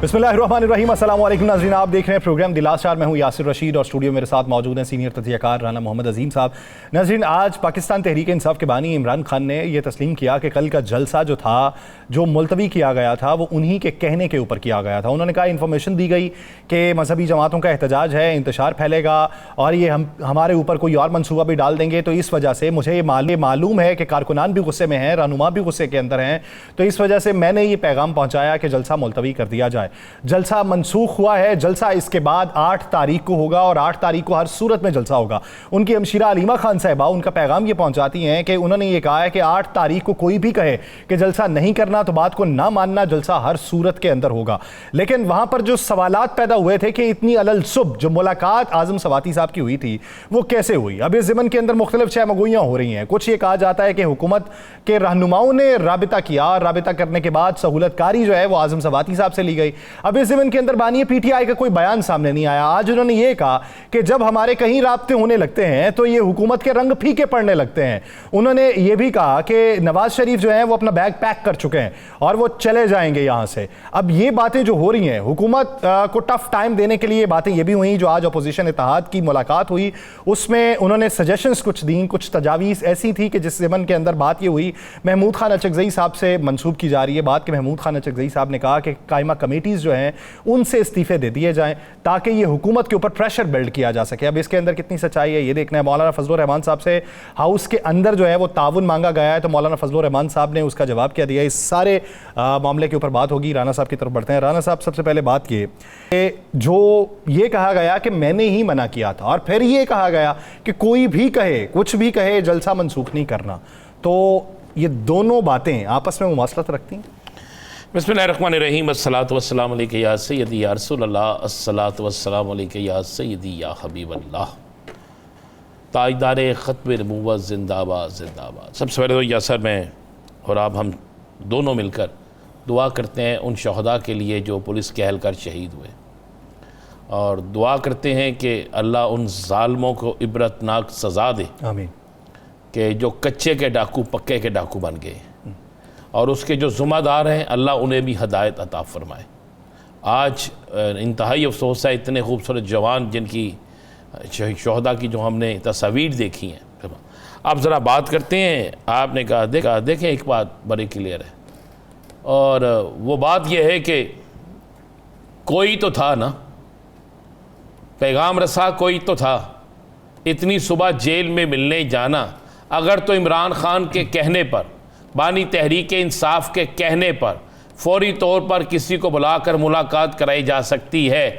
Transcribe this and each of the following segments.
बिस्मिल्लाहिर्रहमानिर्रहीम। अस्सलाम वालेकुम नाज़रीन, आप देख रहे हैं प्रोग्राम द लास्ट आवर। मैं हूं यासिर रशीद और स्टूडियो मेरे साथ मौजूद हैं सीनियर तजज़ियाकार राना मोहम्मद अजीम साहब। नाज़रीन, आज पाकिस्तान तहरीक इंसाफ के बानी इमरान खान ने यह तस्लीम किया कि कल का जलसा जो था, जो मुलतवी किया गया था, वो उन्हीं के कहने के ऊपर किया गया था। उन्होंने कहा, इन्फॉर्मेशन दी गई कि मजहबी जमातों का एहतजाज है, इंतशार फैलेगा और ये हमारे ऊपर कोई और मनसूबा भी डाल देंगे, तो इस वजह से मुझे ये मालूम है कि कारकुनान भी गुस्से में हैं, रहनुमा भी गुस्से के अंदर हैं, तो इस वजह से मैंने ये पैगाम पहुँचाया कि जलसा मुलतवी कर दिया जाए। जलसा मनसूख हुआ है। जलसा इसके बाद 8 तारीख को होगा और 8 तारीख को हर सूरत में जलसा होगा। उनकी हमशीरा अलीमा खान साहिबा उनका पैगाम ये पहुंचाती हैं कि उन्होंने ये कहा है कि 8 तारीख को कोई भी कहे कि जलसा नहीं करना तो बात को ना मानना, जलसा हर सूरत के अंदर होगा। लेकिन वहां पर जो सवालात पैदा हुए थे कि इतनी अलल सुब जो मुलाकात आजम सवाती साहब की हुई थी वो कैसे हुई। अब इस ज़िमन के अंदर मुख्तलिफ शहमगोइयाँ हो रही हैं। कुछ ये कहा जाता है कि हुकूमत के रहनुमाओं ने राबिता किया और राबिता करने के बाद सहूलतकारी जो है वो आजम सवाती साहब से ली गई। अब इस ज़िमन के अंदर बानी पीटीआई का कोई बयान सामने नहीं आया। आज उन्होंने ये कहा कि जब हमारे कहीं राब्ते होने लगते हैं तो ये हुकूमत के रंग फीके पड़ने लगते हैं। उन्होंने ये भी कहा कि नवाज शरीफ जो है वो अपना बैग पैक कर चुके हैं और वो चले जाएंगे यहाँ से। अब ये बातें जो हो रही हैं, हुकूमत को टफ टाइम देने के लिए बातें ये भी हुई। जो आज अपोजिशन इत्तेहाद की मुलाकात हुई उसमें उन्होंने सजेशंस कुछ दी, कुछ तजावीज़ ऐसी थी कि जिस ज़िमन के अंदर बात ये हुई, महमूद खान अचकज़ई साहब से मंसूब की जा रही है बात कि महमूद खान अचकज़ई साहब ने कहा कि कायमा कमेटीज़ जो हैं उनसे इस्तीफे दे दिए जाएं ताकि ये हुकूमत के ऊपर प्रेशर बिल्ड किया जा सके। अब इसके अंदर कितनी सच्चाई है ये देखना है। मौलाना फजलुर रहमान साहब से हाउस के अंदर जो है वो ताउन मांगा गया है, तो मौलाना फजलुर रहमान साहब ने उसका जवाब क्या दिया। इस सारे मामले के ऊपर बात होगी। राना साहब की तरफ बढ़ते हैं। राना साहब, सबसे पहले बात ये कि जो ये कहा गया कि मैंने ही मना किया था और फिर ये कहा गया कि कोई भी कहे, कुछ भी कहे, जलसा मनसूख नहीं करना, तो ये दोनों बातें आपस में मुमासलत रखती हैं। बिस्मिल्लाहिर्रहमानिर्रहीम। अस्सलातु वस्सलामु अलैका या सय्यदी या रसूलल्लाह, अस्सलातु वस्सलामु अलैका या सय्यदी या हबीबल्लाह। ताजदार ख़त्म नबूवत ज़िंदाबाद ज़िंदाबाद। सबसे पहले तो यासर में और आप हम दोनों मिलकर दुआ करते हैं उन शहदा के लिए जो पुलिस के एहलकार शहीद हुए, और दुआ करते हैं कि अल्लाह उन ज़ालिमों को इबरतनाक सज़ा दे, आमीन, कि जो कच्चे के डाकू पक्के के डाकू बन गए, और उसके जो ज़िम्मेदार हैं अल्लाह उन्हें भी हदायत अता फरमाए। आज इंतहाई अफसोस है, इतने खूबसूरत जवान जिनकी शहदा की जो हमने तस्वीर देखी हैं। अब ज़रा बात करते हैं। आपने कहा देखें एक बात बड़ी क्लियर है, और वो बात यह है कि कोई तो था ना, पैगाम रसा कोई तो था। इतनी सुबह जेल में मिलने जाना, अगर तो इमरान खान के कहने पर, बानी तहरीक इंसाफ के कहने पर फौरी तौर पर किसी को बुलाकर मुलाकात कराई जा सकती है,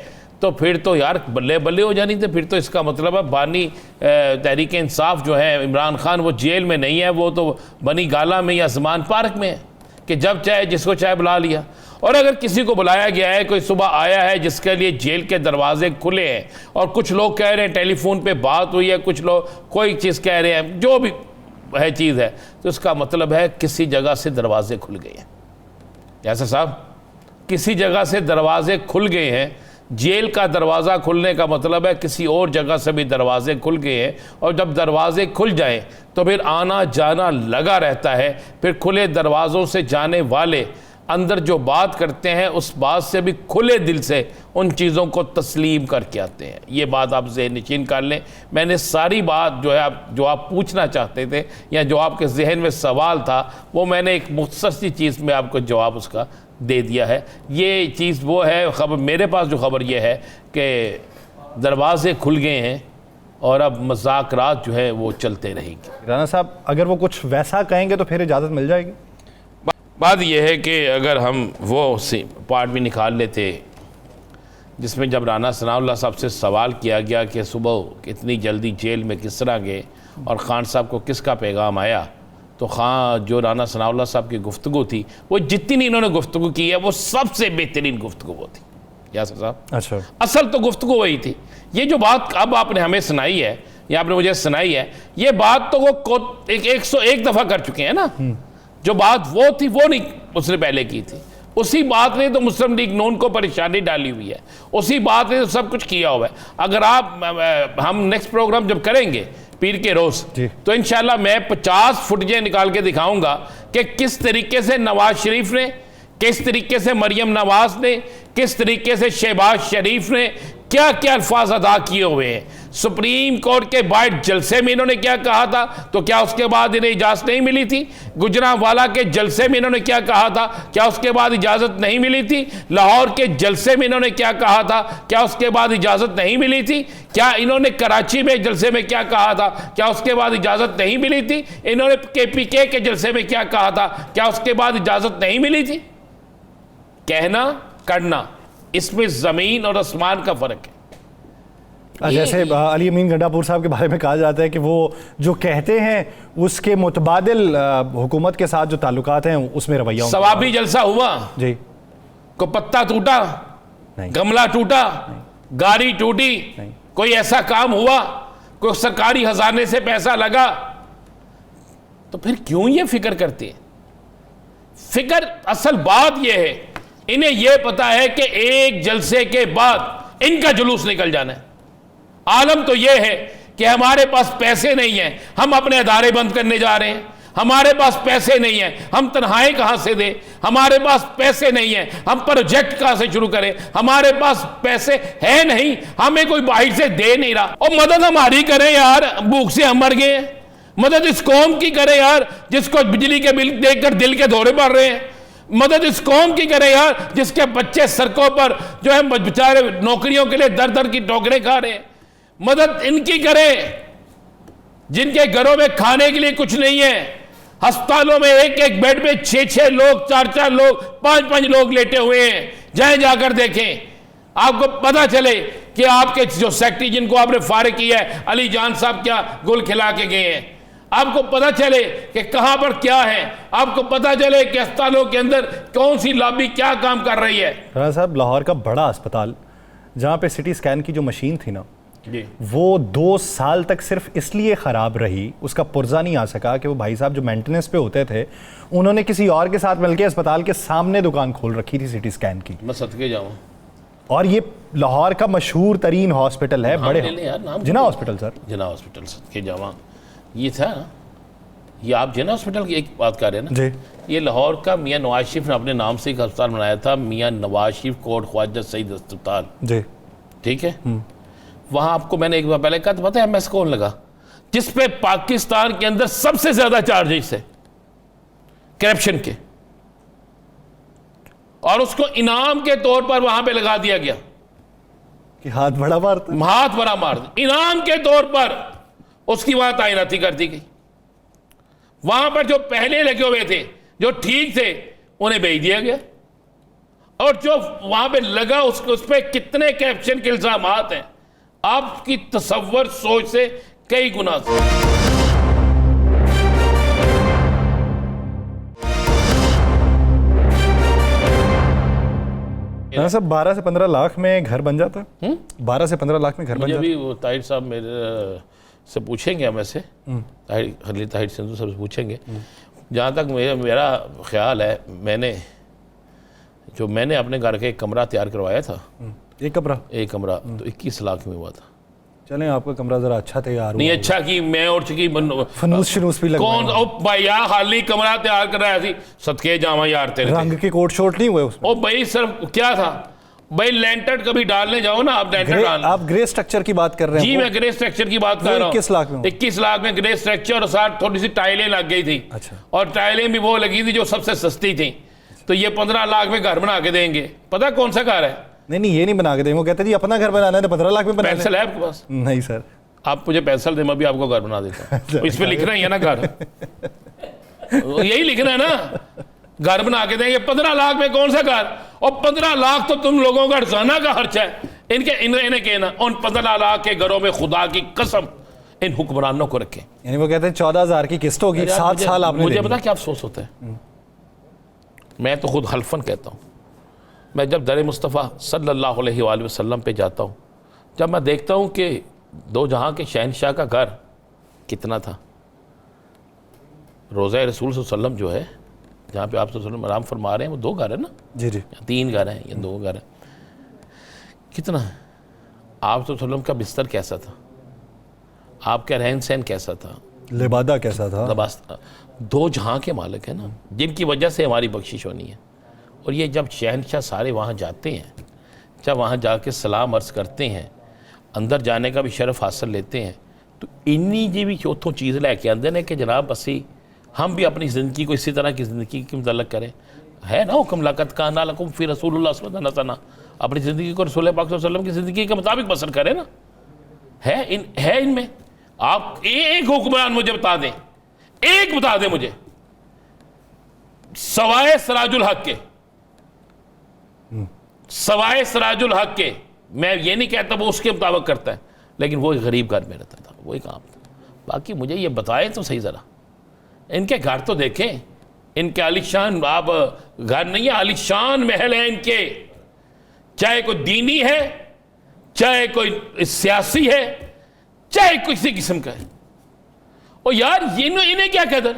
तो फिर तो यार बल्ले बल्ले हो जानी थी। फिर तो इसका मतलब है बानी तहरीक इंसाफ जो है, इमरान खान वो जेल में नहीं है, वो तो बनी गाला में या ज़मान पार्क में है कि जब चाहे जिसको चाहे बुला लिया। और अगर किसी को बुलाया गया है, कोई सुबह आया है जिसके लिए जेल के दरवाजे खुले हैं, और कुछ लोग कह रहे हैं टेलीफोन पे बात हुई है, कुछ लोग कोई चीज़ कह रहे हैं, जो भी है चीज़ है, तो इसका मतलब है किसी जगह से दरवाजे खुल गए हैं। ऐसा साहब, किसी जगह से दरवाजे खुल गए हैं। जेल का दरवाज़ा खुलने का मतलब है किसी और जगह से भी दरवाजे खुल गए हैं, और जब दरवाजे खुल जाएं तो फिर आना जाना लगा रहता है। फिर खुले दरवाज़ों से जाने वाले अंदर जो बात करते हैं उस बात से भी खुले दिल से उन चीज़ों को तस्लीम करके आते हैं। ये बात आप ज़हन नशीन कर लें। मैंने सारी बात जो है जो आप पूछना चाहते थे या जो आपके जहन में सवाल था, वो मैंने एक मुख्तसर सी चीज़ में आपको जवाब उसका दे दिया है। ये चीज़ वो है खबर, मेरे पास जो खबर ये है कि दरवाजे खुल गए हैं और अब मज़ाकरात जो है वो चलते रहेंगे। राना साहब, अगर वो कुछ वैसा कहेंगे तो फिर इजाज़त मिल जाएगी। बात यह है कि अगर हम वो पार्ट भी निकाल लेते जिसमें जब राना सनाउल्लाह साहब से सवाल किया गया कि सुबह इतनी जल्दी जेल में किस तरह गए और खान साहब को किसका पैगाम आया, तो जो राना सनाउल्लाह साहब की गुफ्तगू थी, वो जितनी इन्होंने गुफ्तगू की है वो सबसे बेहतरीन गुफ्तगू वो थी यासर साहब। अच्छा, असल तो गुफ्तगू वही थी। ये जो बात अब आपने हमें सुनाई है या आपने मुझे सुनाई है, ये बात तो वो 101 दफ़ा कर चुके हैं ना। जो बात वो थी वो नहीं उसने पहले की थी। उसी बात ने तो मुस्लिम लीग नून को परेशानी डाली हुई है, उसी बात ने तो सब कुछ किया हुआ है। अगर आप हम नेक्स्ट प्रोग्राम जब करेंगे पीर के रोज़, तो इंशाल्लाह मैं 50 फुटेजें निकाल के दिखाऊंगा कि किस तरीके से नवाज शरीफ ने किस तरीके से मरियम नवाज ने, किस तरीके से शहबाज शरीफ ने क्या क्या अल्फाज अदा किए हुए हैं। सुप्रीम कोर्ट के बाइट जलसे में इन्होंने क्या कहा था, तो क्या उसके बाद इन्हें इजाज़त नहीं मिली थी? गुजरांवाला के जलसे में इन्होंने क्या कहा था, क्या उसके बाद इजाज़त नहीं मिली थी? लाहौर के जलसे में इन्होंने क्या कहा था, क्या उसके बाद इजाज़त नहीं मिली थी? क्या इन्होंने कराची में जलसे में क्या कहा था, क्या उसके बाद इजाज़त नहीं मिली थी? इन्होंने KPK के जलसे में क्या कहा था, क्या उसके बाद इजाज़त नहीं मिली थी? कहना करना, इसमें ज़मीन और आसमान का फ़र्क है। जैसे अली अमीन गंडापुर साहब के बारे में कहा जाता है कि वो जो कहते हैं उसके मुतबादिल हुकूमत के साथ जो ताल्लुकात हैं उसमें रवैया। सवाबी जलसा हुआ जी, को पत्ता टूटा, नहीं, गमला टूटा, गाड़ी टूटी, कोई ऐसा काम हुआ, कोई सरकारी खजाने से पैसा लगा, तो फिर क्यों ये फिक्र करते हैं? फिक्र असल बात यह है, इन्हें यह पता है कि एक जलसे के बाद इनका जुलूस निकल जाना है। आलम तो यह है कि हमारे पास पैसे नहीं हैं, हम अपने अदारे बंद करने जा रहे हैं। हमारे पास पैसे नहीं है, हम तनख्वाहें कहां से दें? हमारे पास पैसे नहीं है, हम प्रोजेक्ट कहां से शुरू करें? हमारे पास पैसे है नहीं, हमें कोई बाहर से दे नहीं रहा। और मदद हमारी करें यार, भूख से हम मर गए हैं। मदद इस कौम की करें यार जिसको बिजली के बिल देखकर दिल के दौरे पड़ रहे हैं। मदद इस कौम की करें यार जिसके बच्चे सड़कों पर जो है बेचारे नौकरियों के लिए दर दर की ठोकरें खा रहे हैं। मदद इनकी करें जिनके घरों में खाने के लिए कुछ नहीं है। अस्पतालों में एक एक बेड पे 6-6 लोग, 4-4 लोग, 5-5 लोग लेटे हुए हैं। जाएं जाकर देखें, आपको पता चले कि आपके जो सेक्रेटरी जिनको आपने फारिग किया है अली जान साहब क्या गुल खिला के गए हैं। आपको पता चले कि कहां पर क्या है, आपको पता चले कि अस्पतालों के अंदर कौन सी लॉबी क्या काम कर रही है। राणा साहब, लाहौर का बड़ा अस्पताल जहां पे सिटी स्कैन की जो मशीन थी ना, वो 2 साल तक सिर्फ इसलिए ख़राब रही, उसका पुर्जा नहीं आ सका कि वो भाई साहब जो मेंटेनेंस पे होते थे उन्होंने किसी और के साथ मिलकर अस्पताल के सामने दुकान खोल रखी थी सिटी स्कैन की। मैं सदके जाऊं। और ये लाहौर का मशहूर तरीन हॉस्पिटल है, बड़े जिना हॉस्पिटल। सर, जिना हॉस्पिटल सदके जावा ये था ना, ये आप जिना हॉस्पिटल की एक बात कर रहे हैं ना जी। ये लाहौर का मियाँ नवाज शरीफ ने अपने नाम से एक अस्पताल बनाया था, मियाँ नवाज शरीफ कोट ख्वाजा सईद अस्पताल जी, ठीक है। वहां आपको मैंने एक बार पहले कहा था, पता है MS कौन लगा? जिस पे पाकिस्तान के अंदर सबसे ज्यादा चार्जेस है करप्शन के, और उसको इनाम के तौर पर वहां पे लगा दिया गया कि हाथ बड़ा मार इनाम के तौर पर उसकी वहां तैनाती कर दी गई। वहां पर जो पहले लगे हुए थे, जो ठीक थे, उन्हें भेज दिया गया। और जो वहां पे लगा उस पर कितने करप्शन के इल्जाम हैं, आपकी तसव्वुर सोच से कई गुना से। सब 12 से 15 लाख में घर बन जाता। 12 से 15 लाख में घर बन जाता। अभी वो ताहिर साहब मेरे से पूछेंगे, हम ऐसे ताहिर सिंधु से पूछेंगे। जहाँ तक मेरा ख्याल है, मैंने अपने घर का एक कमरा तैयार करवाया था। एक कमरा तो 21 लाख में हुआ था। चलें, आपका कमरा जरा अच्छा तैयार नहीं अच्छा कि मैं और चुकी फनूस भी कौन भाई यार खाली कमरा तैयार कर रहा है, सदके जावा यार तेरे रंग के कोट शोट नहीं हुए उसमें। ओ भाई सिर्फ क्या था भाई, लेंटर कभी डालने जाओ ना आप, लेंटर डालने। आप ग्रे स्ट्रक्चर की बात कर रहे हैं? जी, मैं ग्रे स्ट्रक्चर की बात कर रहा हूँ। 21 लाख में ग्रे स्ट्रक्चर और साथ थोड़ी सी टाइलें लग गई थी। अच्छा। और टाइलें भी वो लगी थी जो सबसे सस्ती थी। तो ये 15 लाख में घर बना के देंगे। पता कौन सा घर है? नहीं, ये नहीं बना के देंगे। वो कहते जी अपना घर बनाना है तो 15 लाख में बनाना है। पेंसिल है आपके पास? नहीं सर। आप मुझे पेंसिल दे, मैं भी आपको घर बना देता हूँ। इस पे लिखना ही है ना घर, यही लिखना है ना, घर बना के देंगे। 15 लाख में कौन सा घर? और 15 लाख तो तुम लोगों का रोजाना का खर्चा है। इन्हें कहना उन 15 लाख के घरों में खुदा की कसम इन हुक्मरानों को रखें। यानी वो कहते हैं 14,000 की किस्त होगी, 7 साल आपने। मुझे पता क्या अफसोस होता है, मैं तो खुद हल्फन कहता हूँ, मैं जब दर मुस्तफ़ा सल्लल्लाहु अलैहि वसल्लम पे जाता हूँ, जब मैं देखता हूँ कि दो जहाँ के शहनशाह का घर कितना था। रोज़ा रसूल सल्लम जो है, जहाँ पे आप सल्लम आराम फरमा रहे हैं, वो 2 घर है ना? जी, 3 घर हैं या 2 घर हैं। कितना है? आप सल्लम का बिस्तर कैसा था? आपका रहन सहन कैसा था? लिबादा कैसा था? 2 जहाँ के मालिक है ना, जिनकी वजह से हमारी बख्शिश होनी है, और ये जब शहनशाह सारे वहाँ जाते हैं, जब वहाँ जाके सलाम अर्ज़ करते हैं, अंदर जाने का भी शरफ हासिल लेते हैं, तो इन्नी जी भी चौथों चीज़ लैके आते हैं कि जनाब असी हम भी अपनी ज़िंदगी को इसी तरह की ज़िंदगी के मुतल्लक करें। है ना हुक्म लक़द काना लकुम फ़ी रसूलिल्लाह सल्लल्लाहु अलैहि वसल्लम, अपनी ज़िंदगी को रसूल पाक सल्लल्लाहु अलैहि वसल्लम की ज़िंदगी के मुताबिक बसर करें ना। है इनमें आप एक हुक्मरान मुझे बता दें, एक बता दें मुझे, सवाए सराजुल हक के, सवाए सराजुल हक के, मैं ये नहीं कहता वो उसके मुताबिक करता है, लेकिन वो गरीब घर में रहता था, वही काम था। बाकी मुझे ये बताएं तो सही ज़रा, इनके घर तो देखें, इनके आलिशान, आप घर नहीं है, आलिशान महल है इनके, चाहे कोई दीनी है, चाहे कोई सियासी है, चाहे किसी किस्म का है। और यार इन्हें क्या कदर,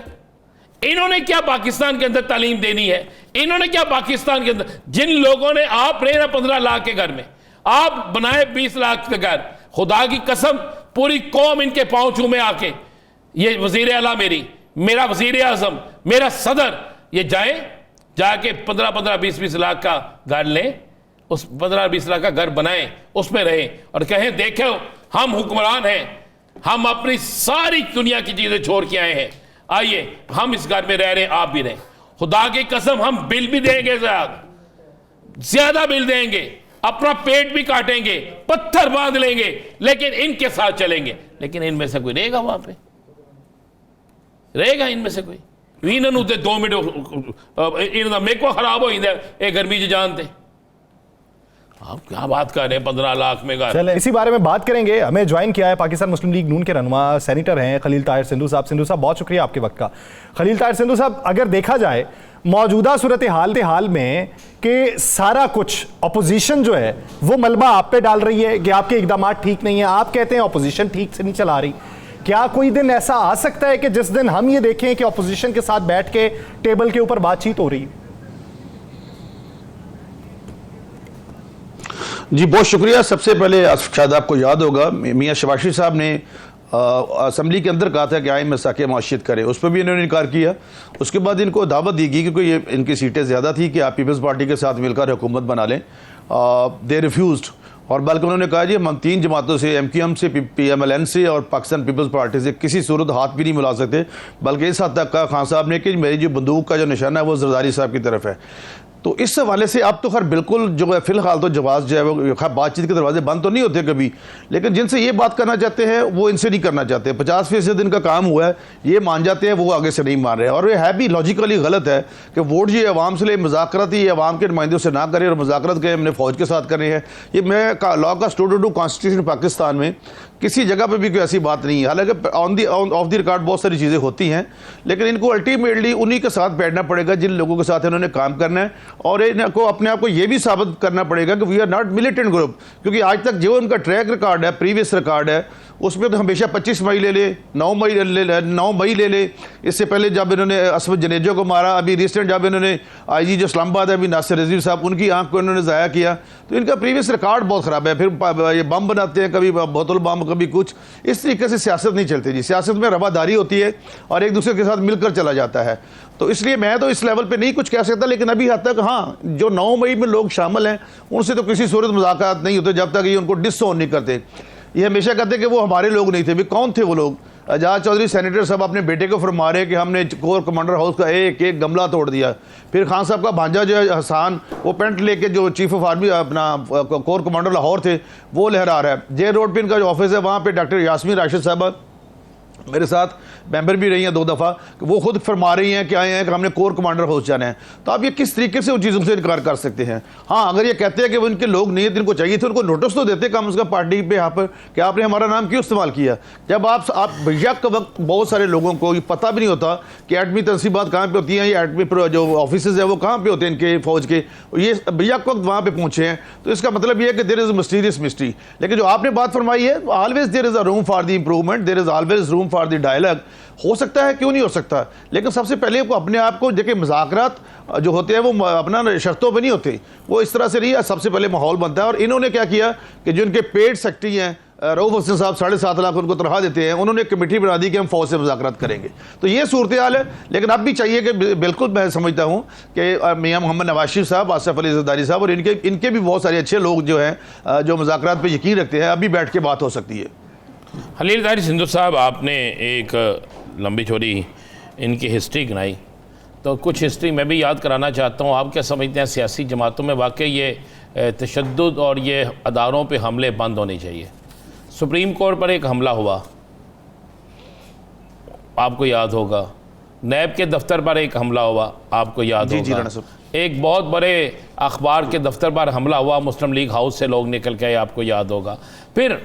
इन्होंने क्या पाकिस्तान के अंदर तालीम देनी है, इन्होंने क्या पाकिस्तान के अंदर, जिन लोगों ने, आप रहे ना 15 लाख के घर में, आप बनाए 20 लाख के घर, खुदा की कसम पूरी कौम इनके पांव चूमे आके, ये वजीर आला मेरा वजीर आजम, मेरा सदर, ये जाके 15-15, 20-20 लाख का घर लें, उस 15-20 लाख का घर बनाएं, उसमें रहें और कहें देखो हम हुक्मरान हैं, हम अपनी सारी दुनिया की चीजें छोड़ के आए हैं, आइए हम इस घर में रह रहे हैं, आप भी रहें। खुदा की कसम हम बिल भी देंगे, ज्यादा बिल देंगे, अपना पेट भी काटेंगे, पत्थर बांध लेंगे, लेकिन इनके साथ चलेंगे। लेकिन इनमें से कोई रहेगा वहां पे, रहेगा इनमें से कोई? इन्होंने 2 मिनट इन्होंने मेरे को खराब हो जाए गर्मी च जानते। आप क्या बात कर रहे हैं 15 लाख में घर? चले इसी बारे में बात करेंगे। हमें ज्वाइन किया है पाकिस्तान मुस्लिम लीग नून के रहनुमा सेनेटर हैं खलील ताहिर सिंधु साहब। सिंधु साहब बहुत शुक्रिया आपके वक्त का। खलील ताहिर सिंधु साहब, अगर देखा जाए मौजूदा सूरत हाल में कि सारा कुछ अपोजिशन जो है वो मलबा आप पे डाल रही है कि आपके इकदाम ठीक नहीं है, आप कहते हैं अपोजिशन ठीक से नहीं चला रही, क्या कोई दिन ऐसा आ सकता है कि जिस दिन हम ये देखें कि अपोजिशन के साथ बैठ के टेबल के ऊपर बातचीत हो रही है? जी बहुत शुक्रिया। सबसे पहले शायद आपको याद होगा मियाँ शबाशी साहब ने असम्बली के अंदर कहा था कि आए मसाके माशियत करें, उस पर भी इन्होंने इनकार किया। उसके बाद इनको दावत दी गई क्योंकि ये इनकी सीटें ज़्यादा थी कि आप पीपल्स पार्टी के साथ मिलकर हुकूमत बना लें। दे रिफ्यूज्ड, और बल्कि उन्होंने कहा जी हम 3 जमातों से, MQM से, PMLN से और पाकिस्तान पीपल्स पार्टी से किसी सूरत हाथ भी नहीं मिला सकते। बल्कि इस हद तक कहा खान साहब ने कि मेरी जो बंदूक का जो निशाना है वो जरदारी साहब की तरफ है। तो इस हवाले से अब तो खैर बिल्कुल जो है फिलहाल तो जवाब जो है वो खैर बातचीत के दरवाजे बंद तो नहीं होते कभी, लेकिन जिनसे ये बात करना चाहते हैं वो इनसे नहीं करना चाहते। 50% इनका काम हुआ है, ये मान जाते हैं, वो आगे से नहीं मान रहे। और ये है भी लॉजिकली गलत है कि वोट ये अवाम से ले, मुज़ाकरत ही अवाम के नुमाइंदों से ना करें और मुज़ाकरत के हमने फ़ौज के साथ करनी है। ये मैं लॉ का स्टूडेंट हूँ, कॉन्स्टिट्यूशन पाकिस्तान में किसी जगह पे भी कोई ऐसी बात नहीं है। हालांकि ऑफ द रिकॉर्ड बहुत सारी चीज़ें होती हैं, लेकिन इनको अल्टीमेटली उन्हीं के साथ बैठना पड़ेगा जिन लोगों के साथ इन्होंने काम करना है। और इनको अपने आप को ये भी साबित करना पड़ेगा कि we are not militant group, क्योंकि आज तक जो उनका ट्रैक रिकॉर्ड है, प्रीवियस रिकॉर्ड है, उसमें तो हमेशा 25 मई ले ले, 9 मई ले ले। इससे पहले जब इन्होंने असमत जनेजो को मारा, अभी रिसेंट जब इन्होंने IG जो इस्लामाबाद है अभी नासिर रजीव साहब, उनकी आंख को इन्होंने ज़ाया किया। तो इनका प्रीवियस रिकॉर्ड बहुत ख़राब है। फिर ये बम बनाते हैं, कभी बोतल बम, कभी कुछ। इस तरीके से सियासत नहीं चलती जी। सियासत में रवादारी होती है और एक दूसरे के साथ मिलकर चला जाता है। तो इसलिए मैं तो इस लेवल पे नहीं कुछ कह सकता, लेकिन अभी हद तक हाँ, जो 9 मई में लोग शामिल हैं उनसे तो किसी सूरत मुज़ाकरात नहीं होते जब तक ये उनको डिसओन नहीं करते। ये हमेशा कहते कि वो हमारे लोग नहीं थे। भी कौन थे वो लोग? एजाज चौधरी सेनेटर साहब अपने बेटे को फरमा रहे कि हमने कोर कमांडर हाउस का एक गमला तोड़ दिया। फिर खान साहब का भांजा जो है हसान, वो पेंट लेके जो चीफ ऑफ आर्मी अपना कोर कमांडर लाहौर थे वो लहरा रहा है। जे रोड पे इनका जो ऑफिस है वहाँ पे डॉक्टर यास्मीन राशिद साहब मेरे साथ मेंबर भी रही हैं 2 दफ़ा, वो खुद फरमा रही हैं कि आए हैं कि हमने कोर कमांडर हाउस जाना है। तो आप ये किस तरीके से उन चीज़ों से इनकार कर सकते हैं? हाँ, अगर ये कहते हैं कि वो इनके लोग नहीं है, इनको चाहिए थे, उनको नोटिस तो देते कम से कम पार्टी पे यहाँ पर कि आपने हमारा नाम क्यों इस्तेमाल किया। जब आप बेशक के वक्त बहुत सारे लोगों को ये पता भी नहीं होता कि एटमी तनसीबात कहाँ पर होती हैं, या एटमी जो ऑफिस है वो कहाँ पर होते हैं इनके फ़ौज के, ये बेशक वक्त वहाँ पर पहुँचे हैं। तो इसका मतलब ये है कि देयर इज़ मिस्टीरियस मिस्ट्री। लेकिन जो आपने बात फरमाई है, always there is a room for the improvement, there is always room for the dialogue. हो सकता है, क्यों नहीं हो सकता, लेकिन सबसे पहले को अपने आप को देखिए, मुज़ाकरात जो होते हैं वो अपना शर्तों पे नहीं होते, वो इस तरह से नहीं है। सबसे पहले माहौल बनता है। और इन्होंने क्या किया कि जो इनके पेड सेक्रेटरी हैं रऊफ हसन साहब 7.5 लाख उनको तनख्वाह देते हैं, उन्होंने एक कमेटी बना दी कि हम फौज से मुज़ाकरात करेंगे। तो ये सूरत हाल है। लेकिन अब भी चाहिए कि बिल्कुल मैं समझता हूँ कि मियाँ मोहम्मद नवाज शरीफ साहब, आसिफ अली ज़रदारी साहब और इनके भी बहुत सारे अच्छे लोग जो हैं जो मुज़ाकरात पर यकीन रखते हैं, अभी बैठ के बात हो सकती है। खलील ताहिर सिंधु साहब, आपने एक लंबी चौड़ी इनकी हिस्ट्री गिनाई, तो कुछ हिस्ट्री मैं भी याद कराना चाहता हूँ। आप क्या समझते हैं सियासी जमातों में वाकई ये तशद्दुद और ये अदारों पे हमले बंद होने चाहिए? सुप्रीम कोर्ट पर एक हमला हुआ, आपको याद होगा। नैब के दफ्तर पर एक हमला हुआ, आपको याद होगा। एक बहुत बड़े अखबार के दफ्तर पर हमला हुआ, मुस्लिम लीग हाउस से लोग निकल के आए, आपको याद होगा। फिर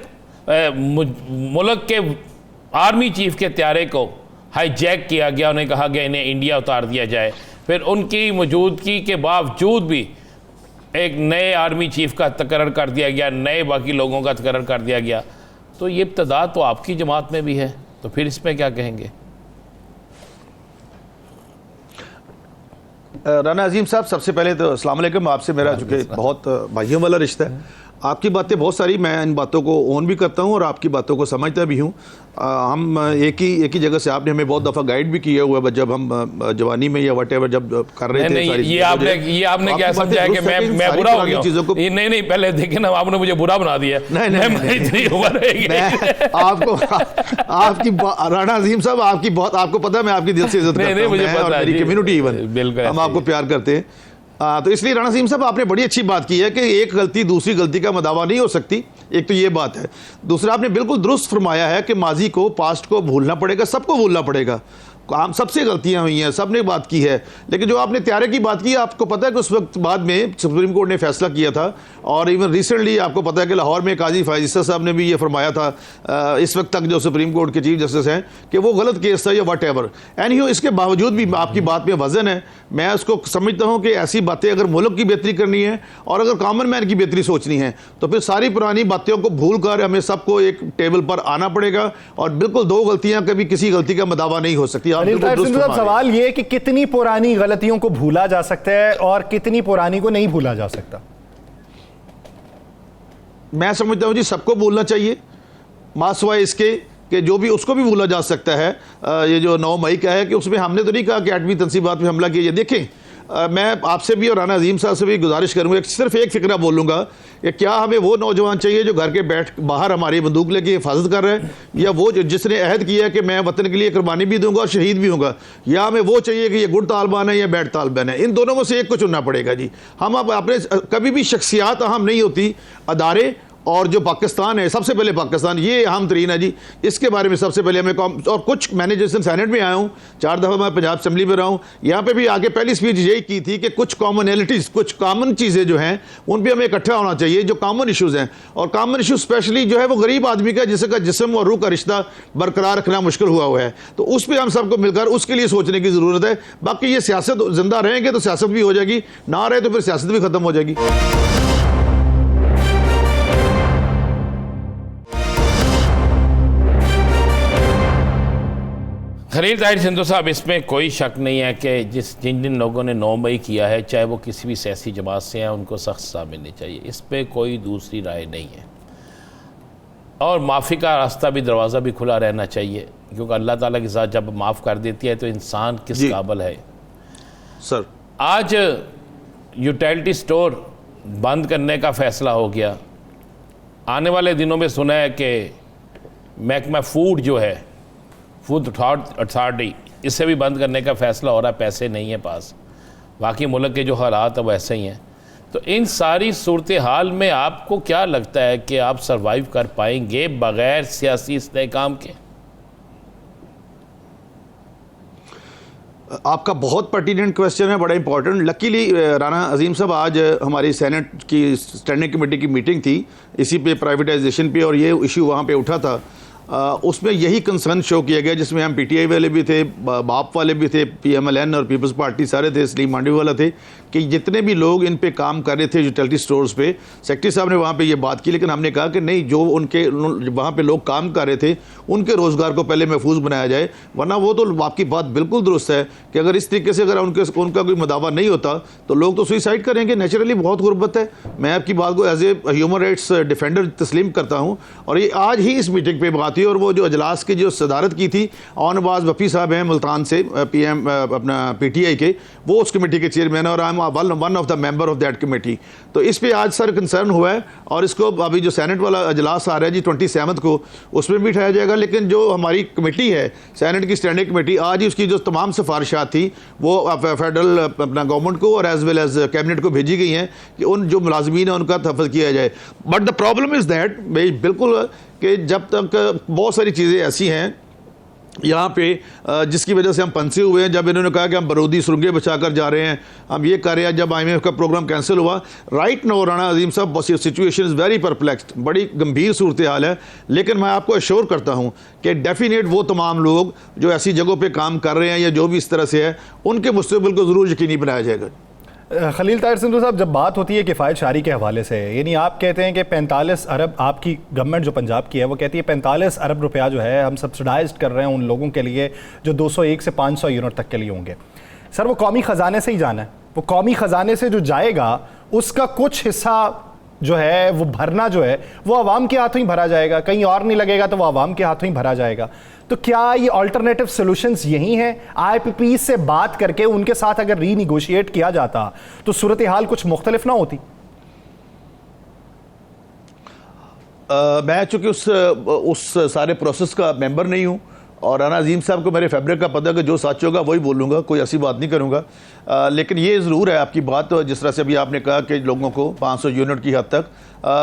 मुल्क के आर्मी चीफ के त्यारे को हाईजैक किया गया, उन्हें कहा गया इन्हें इंडिया उतार दिया जाए। फिर उनकी मौजूदगी के बावजूद भी एक नए आर्मी चीफ का तकर्रर कर दिया गया, नए बाकी लोगों का तकर्रर कर दिया गया। तो ये इब्तदा तो आपकी जमात में भी है, तो फिर इस पर क्या कहेंगे? राना अजीम साहब, सबसे पहले तो अस्सलाम वालेकुम। आपसे मेरा चूँकि बहुत भाइयों वाला रिश्ता है, आपकी बातें बहुत सारी मैं इन बातों को ओन भी करता हूँ और आपकी बातों को समझता भी हूँ। हम एक ही जगह से, आपने हमें बहुत दफ़ा गाइड भी किया हुआ है जब हम जवानी में या वट एवर जब कर रहे थे। ये आपने क्या समझा कि मैं बुरा हो गया चीज़ों को? नहीं, पहले देखे ना, आपने मुझे बुरा बना दिया। आपको आपकी राना अजीम साहब, आपकी बहुत, आपको पता है मैं आपकी दिल से इज्जत करता हूं, मेरी कम्युनिटी इवन हम आपको प्यार करते हैं। तो इसलिए राना अजीम साहब, आपने बड़ी अच्छी बात की है कि एक गलती दूसरी गलती का मदावा नहीं हो सकती। एक तो ये बात है। दूसरा, आपने बिल्कुल दुरुस्त फरमाया है कि माजी को, पास्ट को भूलना पड़ेगा, सबको भूलना पड़ेगा। काम सबसे गलतियां हुई हैं, सब ने बात की है। लेकिन जो आपने त्यारे की बात की, आपको पता है कि उस वक्त बाद में सुप्रीम कोर्ट ने फैसला किया था, और इवन रिसेंटली आपको पता है कि लाहौर में काजी फायज़ साहब ने भी ये फरमाया था, इस वक्त तक जो सुप्रीम कोर्ट के चीफ जस्टिस हैं, कि वो गलत केस था या वट एवर। एनीहो, इसके बावजूद भी आपकी बात में वजन है। मैं उसको समझता हूँ कि ऐसी बातें अगर मुल्क की बेहतरी करनी है और अगर कॉमन मैन की बेहतरी सोचनी है, तो फिर सारी पुरानी बातों को भूल कर हमें सबको एक टेबल पर आना पड़ेगा। और बिल्कुल दो गलतियां कभी किसी गलती का मदावा नहीं हो सकती। सवाल ये है कि कितनी पुरानी गलतियों को भूला जा सकता है और कितनी पुरानी को नहीं भूला जा सकता? मैं समझता हूं जी सबको भूलना चाहिए, मासवाए इसके कि जो भी उसको भी भूला जा सकता है। ये जो 9 मई का है कि उसमें हमने तो नहीं कहा कि एटमी तंसीबात में हमला किया। देखें, मैं आपसे भी और राना अजीम साहब से भी गुजारिश करूंगा, सिर्फ एक फिक्रा बोलूंगा कि क्या हमें वो नौजवान चाहिए जो घर के बाहर हमारी बंदूक लेके हिफाजत कर रहे हैं, या वो जिसने अहद किया है कि मैं वतन के लिए कुर्बानी भी दूंगा और शहीद भी होगा, या हमें वो चाहिए कि ये गुड तालिबान है या बैड तालिबान है? इन दोनों में से एक को चुनना पड़ेगा जी। हम अब अपने कभी भी शख्सियात अहम नहीं होती, अदारे और जो पाकिस्तान है, सबसे पहले पाकिस्तान ये अहम तरीन है जी। इसके बारे में सबसे पहले हमें और कुछ, मैंने जिस दिन सेनेट में आया हूँ, 4 दफ़ा मैं पंजाब असम्बली में रहा हूँ, यहाँ पे भी आगे पहली स्पीच यही की थी कि कुछ कॉमनैलिटीज़, कुछ कॉमन चीज़ें जो हैं उन पर हमें इकट्ठा होना चाहिए, जो कॉमन इशूज़ हैं। और कॉमन इशू स्पेशली जो है वो गरीब आदमी का, जिसका जिस्म और रूह का रिश्ता बरकरार रखना मुश्किल हुआ है, तो उस पर हम सबको मिलकर उसके लिए सोचने की ज़रूरत है। बाकी ये सियासत जिंदा रहेंगे तो सियासत भी हो जाएगी, ना रहे तो फिर सियासत भी ख़त्म हो जाएगी। खलील ताहिर सिंधु साहब, इसमें कोई शक नहीं है कि जिन लोगों ने 9 मई किया है, चाहे वो किसी भी सियासी जमात से हैं, उनको सख्त सज़ा मिलनी चाहिए। इस पर कोई दूसरी राय नहीं है। और माफ़ी का रास्ता भी, दरवाज़ा भी खुला रहना चाहिए, क्योंकि अल्लाह ताला की ज़ात जब माफ़ कर देती है तो इंसान किस काबिल है। सर, आज यूटिलिटी स्टोर बंद करने का फ़ैसला हो गया। आने वाले दिनों में सुना है कि महकमा फूड जो है, फूड अथॉरिटी, इससे भी बंद करने का फ़ैसला हो रहा है। पैसे नहीं है पास, बाकी मुल्क के जो हालात है वैसे ही हैं। तो इन सारी सूरत हाल में आपको क्या लगता है कि आप सर्वाइव कर पाएंगे बग़ैर सियासी इस्तेहकाम के? आपका बहुत पर्टिनेंट क्वेश्चन है, बड़ा इंपॉर्टेंट। लकीली राना अजीम साहब, आज हमारी सेनेट की स्टैंडिंग कमेटी की मीटिंग थी इसी पे, प्राइवेटाइजेशन पे, और ये इशू वहाँ पे उठा था। उसमें यही कंसर्न शो किया गया, जिसमें हम PTI वाले भी थे, बाप वाले भी थे, PMLN और पीपल्स पार्टी सारे थे, सलीम मांडवी वाला थे, कि जितने भी लोग इन पे काम कर रहे थे यूटिलिटी स्टोर्स पे, सेक्रेटरी साहब ने वहाँ पे ये बात की, लेकिन हमने कहा कि नहीं, जो उनके वहाँ पे लोग काम कर रहे थे उनके रोज़गार को पहले महफूज बनाया जाए, वरना वो तो आपकी बात बिल्कुल दुरुस्त है कि अगर इस तरीके से अगर उनका कोई मदावा नहीं होता तो लोग तो सुसाइड करेंगे, नेचुरली बहुत गुर्बत है। मैं आपकी बात को as a human rights defender तस्लीम करता हूँ, और ये आज ही इस मीटिंग पे बात हुई, और वो जो अजलास की जो सदारत की थी नवाज बफी साहब हैं मुल्तान से, PM अपना PTI के, वो उस कमेटी के चेयरमैन और I am one of the member of that committee. तो इस पे आज सर कंसर्न हुआ है, और इसको अभी जो सेनेट वाला अजलास आ रहा है जी 27 को, उसमें भी उठाया जाएगा। लेकिन जो हमारी कमेटी है, सेनेट की स्टैंडिंग कमेटी, आज ही उसकी जो तमाम सिफारिशात थी वो फेडरल अपना गवर्नमेंट को और एज वेल एज कैबिनेट को भेजी गई हैं कि उन जो मुलाजमीन है उनका तहफ़्फ़ुज़ किया जाए। But the problem is that, भाई बिल्कुल, कि जब तक बहुत सारी चीज़ें ऐसी हैं यहाँ पे जिसकी वजह से हम फंसे हुए हैं। जब इन्होंने कहा कि हम बारूदी सुरंगें बचाकर जा रहे हैं, हम ये कर रहे हैं, जब IMF का प्रोग्राम कैंसिल हुआ, राइट नो राना अजीम साहब, सिचुएशन इज़ वेरी परप्लेक्स्ड, बड़ी गंभीर सूरत हाल है। लेकिन मैं आपको एश्योर करता हूँ कि डेफिनेट वो तमाम लोग जो ऐसी जगहों पर काम कर रहे हैं या जो भी इस तरह से है, उनके मुस्तक़बिल को ज़रूर यकीनी बनाया जाएगा। खलील ताहिर सिंधु साहब, जब बात होती है किफ़ायत शारी के हवाले से, यानी आप कहते हैं कि 45 अरब, आपकी गवर्नमेंट जो पंजाब की है वो कहती है 45 अरब रुपया जो है हम सब्सिडाइज कर रहे हैं उन लोगों के लिए जो 201 से 500 यूनिट तक के लिए होंगे। सर, वो कौमी ख़जाने से ही जाना है, वो कौमी ख़जाने से जो जाएगा उसका कुछ हिस्सा जो है वो भरना जो है वो आवाम के हाथों ही भरा जाएगा, कहीं और नहीं लगेगा, तो वो आवाम के हाथों ही भरा जाएगा। तो क्या ये अल्टरनेटिव सॉल्यूशंस यही हैं? IPP से बात करके उनके साथ अगर रीनिगोशिएट किया जाता तो सूरत हाल कुछ मुख्तलिफ ना होती? मैं चूँकि उस सारे प्रोसेस का मेंबर नहीं हूँ, और राना अजीम साहब को मेरे फैब्रिक का पता है कि जो सच होगा वही बोलूँगा, कोई ऐसी बात नहीं करूँगा। लेकिन ये ज़रूर है आपकी बात, जिस तरह से अभी आपने कहा कि लोगों को 500 यूनिट की हद तक,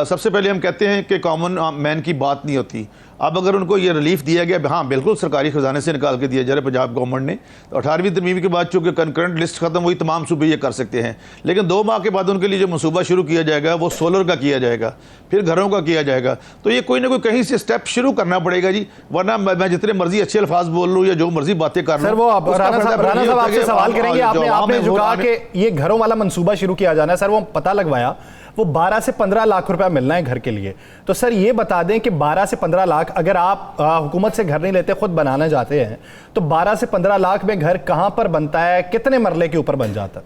सबसे पहले हम कहते हैं कि कॉमन मैन की बात नहीं होती। अब अगर उनको ये रिलीफ दिया गया, हाँ बिल्कुल सरकारी खजाने से निकाल के दिया जा रहा है पंजाब गवर्नमेंट ने, तो 18वीं तरमीम के बाद चूँकि कंकरेंट लिस्ट खत्म हुई, तमाम सूबे ये कर सकते हैं। लेकिन 2 माह के बाद उनके लिए जो मनसूबा शुरू किया जाएगा वो सोलर का किया जाएगा, फिर घरों का किया जाएगा। तो ये कोई ना कोई कहीं से स्टेप शुरू करना पड़ेगा जी, वरना मैं जितने मर्जी अच्छे अल्फाज बोल लूँ या जो मर्जी बातें कर लूँ। सर, वो राना साहब आपसे सवाल करेंगे, आपने जो कहा कि ये घरों वाला मंसूबा शुरू किया जाना है, सर वो पता लगवाया वो 12 से 15 लाख रुपया मिलना है घर के लिए। तो सर ये बता दें कि 12 से 15 लाख, अगर आप हुकूमत से घर नहीं लेते, खुद बनाना चाहते हैं, तो 12 से 15 लाख में घर कहां पर बनता है, कितने मरले के ऊपर बन जाता है?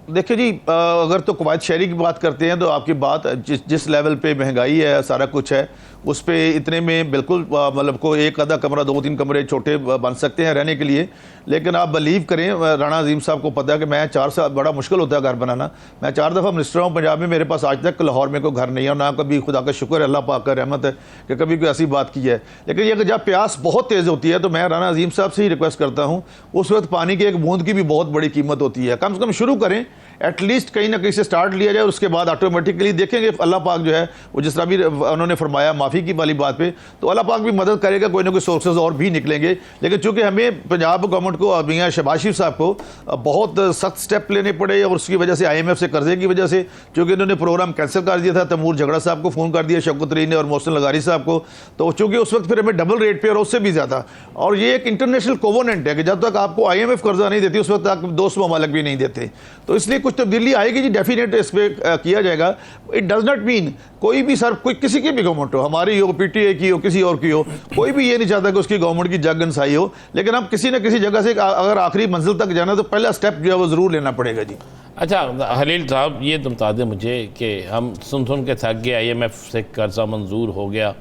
देखिए जी, अगर तो कवायद शहरी की बात करते हैं तो आपकी बात जिस लेवल पे महंगाई है, सारा कुछ है, उस पे इतने में बिल्कुल मतलब को एक आधा कमरा, 2-3 कमरे छोटे बन सकते हैं रहने के लिए। लेकिन आप बिलीव करें, राना अजीम साहब को पता है कि मैं 4 साल, बड़ा मुश्किल होता है घर बनाना, मैं 4 दफ़ा मिनिस्टर हूँ पंजाब में, मेरे पास आज तक लाहौर में कोई घर नहीं है, और ना कभी, खुदा का शुक्र है, अल्लाह पाक का रहमत है कि कभी कोई ऐसी बात की है। लेकिन ये जब प्यास बहुत तेज़ होती है तो मैं राना अजीम साहब से ही रिक्वेस्ट करता हूँ, उस वक्त पानी की एक बूंद की भी बहुत बड़ी कीमत होती है। कम से कम शुरू करें, एटलीस्ट कहीं ना कहीं से स्टार्ट लिया जाए, उसके बाद ऑटोमेटिकली देखेंगे अल्लाह पाक जो है वो जिस तरह भी उन्होंने फरमाया माफ़ी की वाली बात पे, तो अल्लाह पाक भी मदद करेगा, कोई ना कोई सोर्सेज और भी निकलेंगे। लेकिन चूंकि हमें पंजाब गवर्नमेंट को, मियां शहबाज शरीफ साहब को बहुत सख्त स्टेप लेने पड़े, और उसकी वजह से IMF से कर्जे की वजह से, चूँकि इन्होंने प्रोग्राम कैंसिल कर दिया था, तैमूर झगड़ा साहब को फ़ोन कर दिया, शौकत तरीन ने, और मोहसिन लगारी साहब को, तो चूँकि उस वक्त फिर हमें डबल रेट पे और उससे भी ज़्यादा, और ये एक इंटरनेशनल कोवोनेंट है कि जब तक आपको IMF कर्जा नहीं देती उस वक्त आप दोस्त ममालिक भी नहीं देते। तो इसलिए कुछ तब्दीली आएगी जी, डेफिनेट इस पर किया जाएगा। इट डज नॉट मीन कोई भी सर, कोई किसी की भी गवर्नमेंट हो, हमारी हो, PTI की हो, किसी और की हो, कोई भी ये नहीं चाहता कि उसकी गवर्नमेंट की जग गंसाई हो। लेकिन हम किसी न किसी जगह से अगर आखिरी मंजिल तक जाना तो पहला स्टेप जो है वो ज़रूर लेना पड़ेगा जी। अच्छा खलील साहब, ये तो बता दें मुझे कि हम सुन के थक गए, IMF से कर्जा मंजूर हो गया,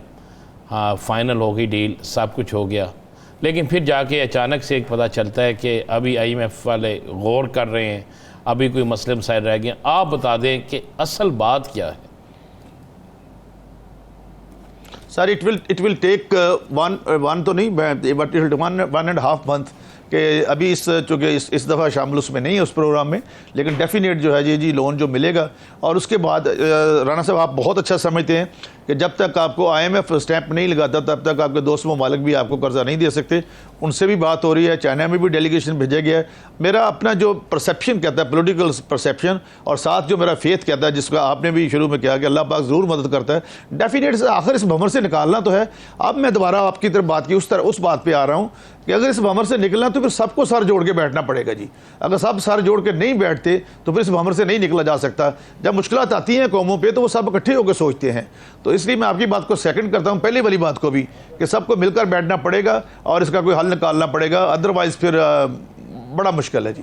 हाँ फाइनल हो गई डील, सब कुछ हो गया, लेकिन फिर जाके अचानक से एक पता चलता है कि अभी IMF वाले गौर कर रहे हैं, अभी कोई मसले मसाइल रह गए। आप बता दें कि असल बात क्या है? Sir, it will take one तो नहीं, बट इट विल 1.5 मंथ कि अभी इस चूँकि इस दफ़ा शामिल उसमें नहीं है उस प्रोग्राम में, लेकिन डेफिनेट जो है जी लोन जो मिलेगा। और उसके बाद राना साहब आप बहुत अच्छा समझते हैं कि जब तक आपको IMF स्टैंप नहीं लगाता तब तक आपके दोस्त ममालिक भी आपको कर्जा नहीं दे सकते। उनसे भी बात हो रही है, चाइना में भी डेलीगेशन भेजा गया है। मेरा अपना जो परसेप्शन कहता है, पॉलिटिकल परसेप्शन, और साथ जो मेरा फेथ कहता है, जिसका आपने भी शुरू में कहा कि अल्लाह पाक ज़रूर मदद करता है, डेफिनेट से आखिर इस भंवर से निकालना तो है। अब मैं दोबारा आपकी तरफ बात की उस बात पे आ रहा हूँ कि अगर इस भंवर से निकलना तो फिर सबको सर जोड़ के बैठना पड़ेगा जी। अगर सब सर जोड़ के नहीं बैठते तो फिर इस भंवर से नहीं निकला जा सकता। जब मुश्किलात आती हैं कौमों पे तो वो सब इकट्ठे होकर सोचते हैं। तो इसलिए मैं आपकी बात को सेकंड करता हूँ, पहले वाली बात को भी, कि सबको मिलकर बैठना पड़ेगा और इसका कोई हल निकालना पड़ेगा, अदरवाइज फिर बड़ा मुश्किल है जी।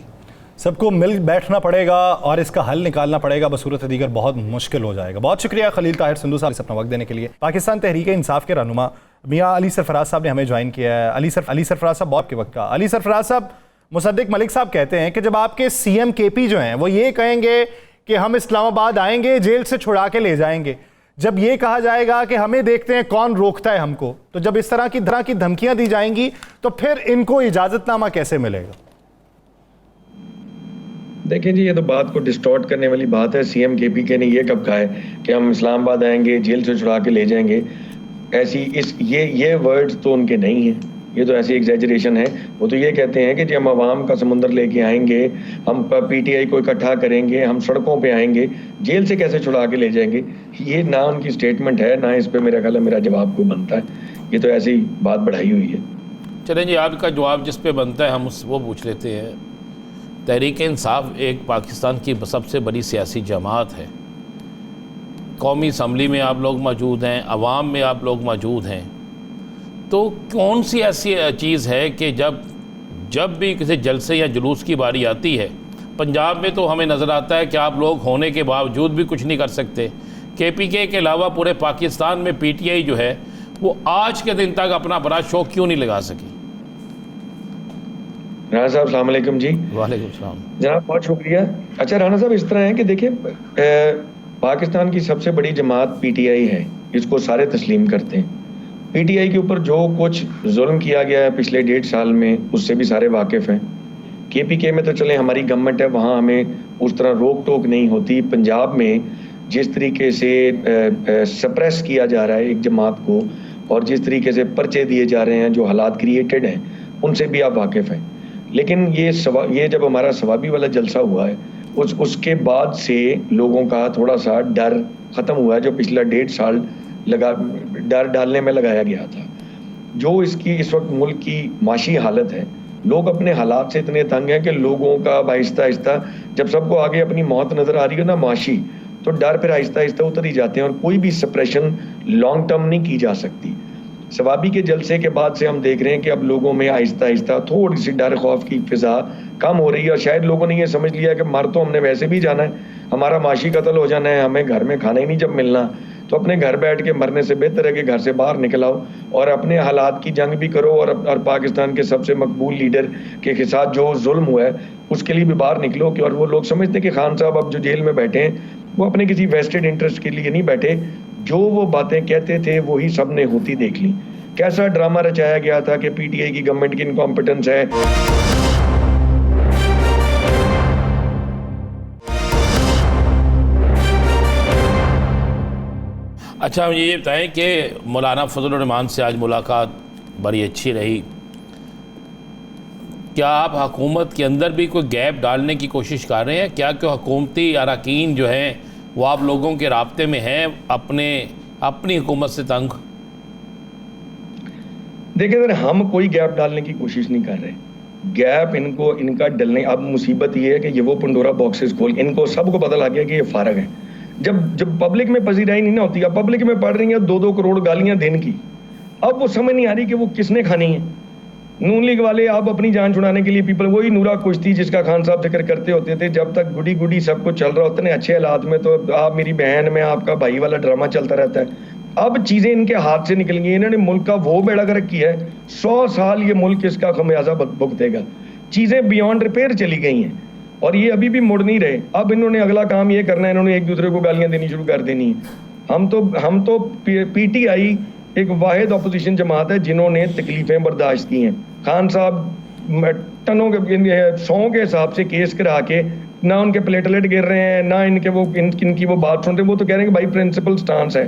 सबको मिल बैठना पड़ेगा और इसका हल निकालना पड़ेगा, बसूरत दीगर बहुत मुश्किल हो जाएगा। बहुत शुक्रिया खलील ताहिर संधू साहब इस अपना वक्त देने के लिए। पाकिस्तान तहरीक इंसाफ के रहनुमा मियाँ अली सरफराज साहब ने हमें ज्वाइन किया है। अली सरफराज साहब बहुत के वक्त का। अली सरफराज साहब, मुसद्दिक मलिक साहब कहते हैं कि जब आपके CM KP जो हैं वो ये कहेंगे कि हम इस्लामाबाद आएंगे, जेल से छुड़ा के ले जाएंगे, जब ये कहा जाएगा कि हमें देखते हैं कौन रोकता है हमको, तो जब इस तरह की धमकियां दी जाएंगी तो फिर इनको इजाजतनामा कैसे मिलेगा? देखिए जी, ये तो बात को डिस्टॉर्ट करने वाली बात है। CM KP ने ये कब कहा है कि हम इस्लामाबाद आएंगे, जेल से छुड़ा के ले जाएंगे? ऐसी ये वर्ड्स तो उनके नहीं हैं, ये तो ऐसी एग्जैजरेशन है। वो तो ये कहते हैं कि जी हम आवाम का समुंदर लेके आएंगे, हम PTI को इकट्ठा करेंगे, हम सड़कों पे आएंगे, जेल से कैसे छुड़ा के ले जाएंगे? ये ना उनकी स्टेटमेंट है, ना इस पे मेरा ख्याल है मेरा जवाब को बनता है। ये तो ऐसी बात बढ़ाई हुई है। चलें जी, आपका जवाब जिस पे बनता है हम वो पूछ लेते हैं। तहरीक इंसाफ एक पाकिस्तान की सबसे बड़ी सियासी जमात है। कौमी असम्बली में आप लोग मौजूद हैं, अवाम में आप लोग मौजूद हैं, तो कौन सी ऐसी चीज़ है कि जब भी किसी जलसे या जुलूस की बारी आती है, पंजाब में तो हमें नज़र आता है कि आप लोग होने के बावजूद भी कुछ नहीं कर सकते। KPK के अलावा पूरे पाकिस्तान में PTI जो है वो आज के दिन तक अपना बड़ा शो क्यों नहीं लगा सकी? राणा साहब अस्सलाम वालेकुम जी। वालेकुम सलाम जनाब, बहुत शुक्रिया। अच्छा राणा साहब, इस तरह है कि देखिए, पाकिस्तान की सबसे बड़ी जमात PTI है, इसको सारे तस्लीम करते हैं। PTI के ऊपर जो कुछ जुल्म किया गया है पिछले 1.5 साल में, उससे भी सारे वाकिफ़ हैं। KPK में तो चले हमारी गवर्नमेंट है, वहाँ हमें उस तरह रोक टोक नहीं होती। पंजाब में जिस तरीके से सप्रेस किया जा रहा है एक जमात को, और जिस तरीके से पर्चे दिए जा रहे हैं, जो हालात क्रिएटेड हैं, उनसे भी आप वाकिफ़ हैं। लेकिन ये जब हमारा सवाबी वाला जलसा हुआ है, उसके बाद से लोगों का थोड़ा सा डर ख़त्म हुआ है, जो पिछला 1.5 साल डर डालने में लगाया गया था। जो इसकी इस वक्त मुल्क की माशी हालत है, लोग अपने हालात से इतने तंग हैं कि लोगों का आहिस्ता आहिस्ता, जब सबको आगे अपनी मौत नज़र आ रही है ना माशी, तो डर फिर आहिस्ता आहिस्ता उतर ही जाते हैं, और कोई भी सप्रेशन लॉन्ग टर्म नहीं की जा सकती। सवाबी के जलसे के बाद से हम देख रहे हैं कि अब लोगों में आहिस्ता आहिस्ता थोड़ी सी डर खौफ की फिजा कम हो रही है, और शायद लोगों ने ये समझ लिया कि मर तो हमने वैसे भी जाना है, हमारा माशी कत्ल हो जाना है, हमें घर में खाना ही नहीं जब मिलना, तो अपने घर बैठ के मरने से बेहतर है कि घर से बाहर निकल आओ और अपने हालात की जंग भी करो, और पाकिस्तान के सबसे मकबूल लीडर के साथ जो जुल्म हुआ है उसके लिए भी बाहर निकलो। कि और वो लोग समझते हैं कि खान साहब अब जो जेल में बैठे हैं वो अपने किसी वेस्टेड इंटरेस्ट के लिए नहीं बैठे, जो वो बातें कहते थे वही सब ने होती देख ली। कैसा ड्रामा रचाया गया था कि PTI की गवर्नमेंट की इनकॉम्पिटेंस है। अच्छा, मुझे ये बताएं कि मौलाना फजल रहमान से आज मुलाकात बड़ी अच्छी रही। क्या आप हुकूमत के अंदर भी कोई गैप डालने की कोशिश कर रहे हैं? क्या कोई हुकूमती अरकान जो हैं वो आप लोगों के राब्ते में हैं अपनी हुकूमत से तंग? देखिए सर, हम कोई गैप डालने की कोशिश नहीं कर रहे। गैप इनका डलने, अब मुसीबत ये है कि ये वो पंडोरा बॉक्सेस खोल, इनको सबको पता लग गया कि ये फारग है। जब पब्लिक में पजीराई नहीं ना होती, अब पब्लिक में पड़ रही है 2-2 करोड़ गालियां दिन की, अब वो समझ नहीं आ रही कि वो किसने खानी है। नून लीग वाले आप अपनी जान छुड़ाने के लिए पीपल, वही नूरा कुश्ती जिसका खान साहब जिक्र करते होते थे, जब तक गुडी गुडी सब कुछ चल रहा होता है अच्छे हालात में, तो आप मेरी बहन में आपका भाई वाला ड्रामा चलता रहता है। अब चीजें इनके हाथ से निकल गई, इन्होंने मुल्क का वो बेड़ा गर्क किया है, 100 साल ये मुल्क इसका खमियाजा भुगतेगा। चीजें बियॉन्ड रिपेयर चली गई हैं और ये अभी भी मुड़ नहीं रहे। अब इन्होंने अगला काम ये करना है, इन्होंने एक दूसरे को गालियां देनी शुरू कर देनी है। हम तो PTI एक वाहिद अपोजिशन जमात है जिन्होंने तकलीफें बर्दाश्त की हैं। खान साहब टनों के 100 के हिसाब से केस करा के ना उनके प्लेटलेट गिर रहे हैं, ना इनकी वो बात सुन रहे, वो तो कह रहे हैं कि भाई प्रिंसिपल स्टांस है।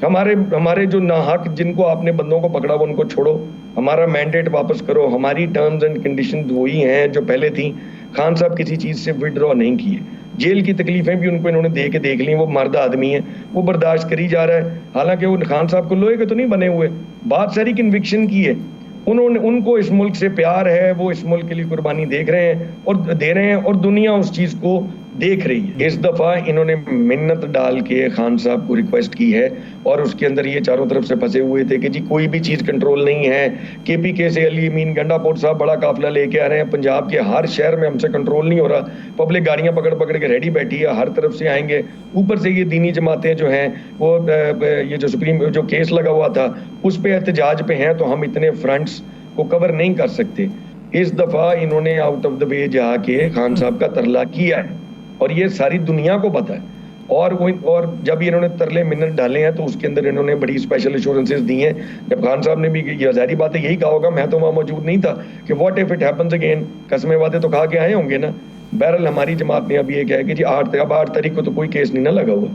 हमारे जो नाहक जिनको आपने बंदों को पकड़ा वो उनको छोड़ो, हमारा मैंडेट वापस करो, हमारी टर्म्स एंड कंडीशन वही हैं जो पहले थी। खान साहब किसी चीज़ से विड्रॉ नहीं किए, जेल की तकलीफें भी उनको इन्होंने देख ली, वो मर्द आदमी है, वो बर्दाश्त करी जा रहा है। हालांकि वो खान साहब को लोहे के तो नहीं बने हुए, बात सारी कन्विक्शन की है। उनको इस मुल्क से प्यार है, वो इस मुल्क के लिए कुर्बानी दे रहे हैं और दुनिया उस चीज़ को देख रही है। इस दफ़ा इन्होंने मिन्नत डाल के खान साहब को रिक्वेस्ट की है और उसके अंदर ये चारों तरफ से फंसे हुए थे कि जी कोई भी चीज़ कंट्रोल नहीं है। KPK से अली अमीन गंडापुर साहब बड़ा काफिला लेके आ रहे हैं, पंजाब के हर शहर में हमसे कंट्रोल नहीं हो रहा, पब्लिक गाड़ियां पकड़ पकड़ के रेडी बैठी है, हर तरफ से आएंगे। ऊपर से ये दीनी जमातें जो हैं वो ये जो सुप्रीम जो केस लगा हुआ था उस पर एहतजाज पे हैं, तो हम इतने फ्रंट्स को कवर नहीं कर सकते। इस दफ़ा इन्होंने आउट ऑफ द वे जाके खान साहब का तरला किया है और ये सारी दुनिया को पता है। और जब इन्होंने तरले मिन्नत डाले हैं तो उसके अंदर इन्होंने बड़ी स्पेशल एश्योरेंसेस दी हैं। जब खान साहब ने भी ये ज़ाहिर बात है यही कहा होगा, मैं तो वहाँ मौजूद नहीं था, कि what if it happens again, कसमें वादे तो खा के आए होंगे ना। बहरहाल हमारी जमात ने अभी ये कहा कि जी 8 तारीख को तो कोई केस नहीं ना लगा हुआ,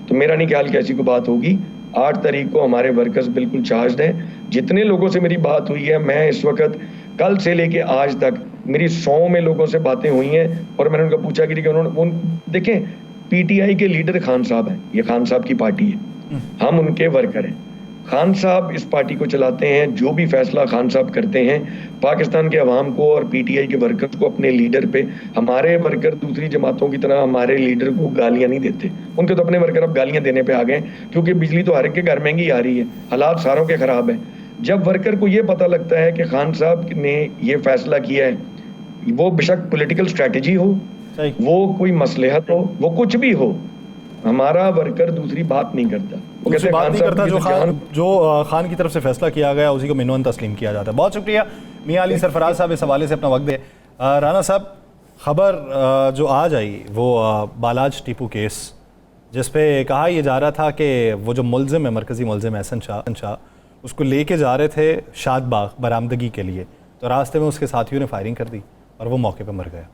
तो मेरा नहीं ख्याल कि ऐसी कोई बात होगी। 8 तारीख को हमारे वर्कर्स बिल्कुल चार्ज हैं। जितने लोगों से मेरी बात हुई है, मैं इस वक्त कल से लेके आज तक मेरी 100 में लोगों से बातें हुई हैं और मैंने उनका पूछा कि उन्होंने देखें, PTI के लीडर खान साहब हैं, ये खान साहब की पार्टी है, हम उनके वर्कर हैं। खान साहब इस पार्टी को चलाते हैं, जो भी फैसला खान साहब करते हैं पाकिस्तान के अवाम को और PTI के वर्कर्स को, अपने लीडर पे। हमारे वर्कर दूसरी जमातों की तरह हमारे लीडर को गालियां नहीं देते, उनके तो अपने वर्कर अब गालियां देने पे आ गए, क्योंकि बिजली तो हर एक के घर महंगी आ रही है, हालात सारों के खराब है। जब वर्कर को ये पता लगता है कि खान साहब ने ये फैसला किया है, वो बेशक पॉलिटिकल स्ट्रेटजी हो, वो कोई मसलहत हो, वो कुछ भी हो, हमारा वर्कर दूसरी बात नहीं करता। वो कहते बात नहीं करता, जो खान की तरफ से फैसला किया गया उसी को मिनवन तस्लीम किया जाता है। बहुत शुक्रिया मियां अली सरफराज साहब इस हवाले से अपना वक्त दे। राना साहब, खबर जो आज आई वो बालाज टीपू केस, जिस पे कहा यह जा रहा था कि वो जो मुलजिम है, मरकजी मुलजिम एहसन शाह, उसको लेके जा रहे थे शादबाग बरामदगी के लिए, तो रास्ते में उसके साथियों ने फायरिंग कर दी और वो मौके पर मर गया।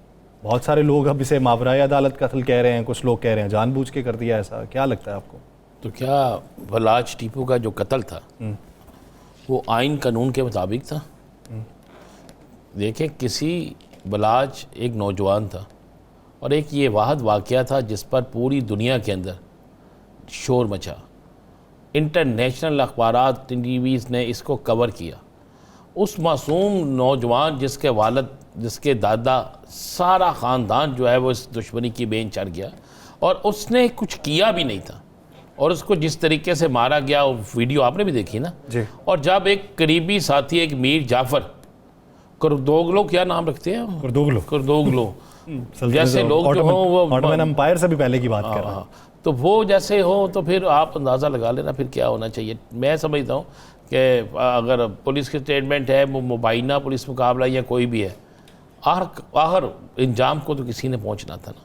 बहुत सारे लोग अब इसे मावराए अदालत कत्ल कह रहे हैं, कुछ लोग कह रहे हैं जानबूझ के कर दिया ऐसा। क्या लगता है आपको? तो क्या बालाज टीपू का जो कत्ल था वो आइन कानून के मुताबिक था? देखें, किसी बालाज एक नौजवान था और एक ये वाहद वाक़या था जिस पर पूरी दुनिया के अंदर शोर मचा, इंटरनेशनल अखबारात, टीवीज़ ने इसको कवर किया। उस मासूम नौजवान जिसके वालिद, जिसके दादा, सारा ख़ानदान जो है वो इस दुश्मनी की बेन चढ़ गया और उसने कुछ किया भी नहीं था, और उसको जिस तरीके से मारा गया वो वीडियो आपने भी देखी ना जी। और जब एक करीबी साथी, एक मीर जाफ़र कुर्दोगलो, क्या नाम रखते हैं, कुर्दोगलो जैसे लोग जो हो, वो ऑटोमन एम्पायर से भी पहले की बात कर रहा हूँ, तो वो जैसे हो तो फिर आप अंदाज़ा लगा लेना फिर क्या होना चाहिए। मैं समझता हूँ कि अगर पुलिस की स्टेटमेंट है, वो मुबाइना पुलिस मुकाबला या कोई भी है, आखिर इंजाम को तो किसी ने पहुँचना था ना।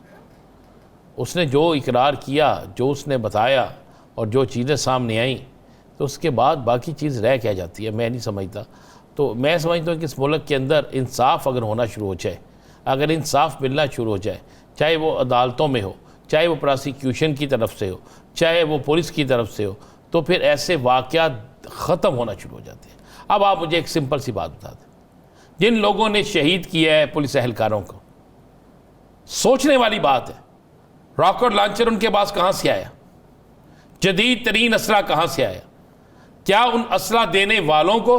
उसने जो इकरार किया, जो उसने बताया और जो चीज़ें सामने आईं, तो उसके बाद बाकी चीज़ रह क्या जाती है, मैं नहीं समझता। तो मैं समझता हूँ कि इस मुल्क के अंदर इंसाफ अगर होना शुरू हो जाए, अगर इंसाफ मिलना शुरू हो जाए, चाहे वो अदालतों में हो, चाहे वो प्रोसिक्यूशन की तरफ से हो, चाहे वो पुलिस की तरफ से हो, तो फिर ऐसे वाक़यात ख़त्म होना शुरू हो जाते हैं। अब आप मुझे एक सिंपल सी बात बता दें, जिन लोगों ने शहीद किया है पुलिस एहलकारों को, सोचने वाली बात है, रॉकेट लॉन्चर उनके पास कहाँ से आया? जदीद तरीन असला कहाँ से आया? क्या उन असला देने वालों को,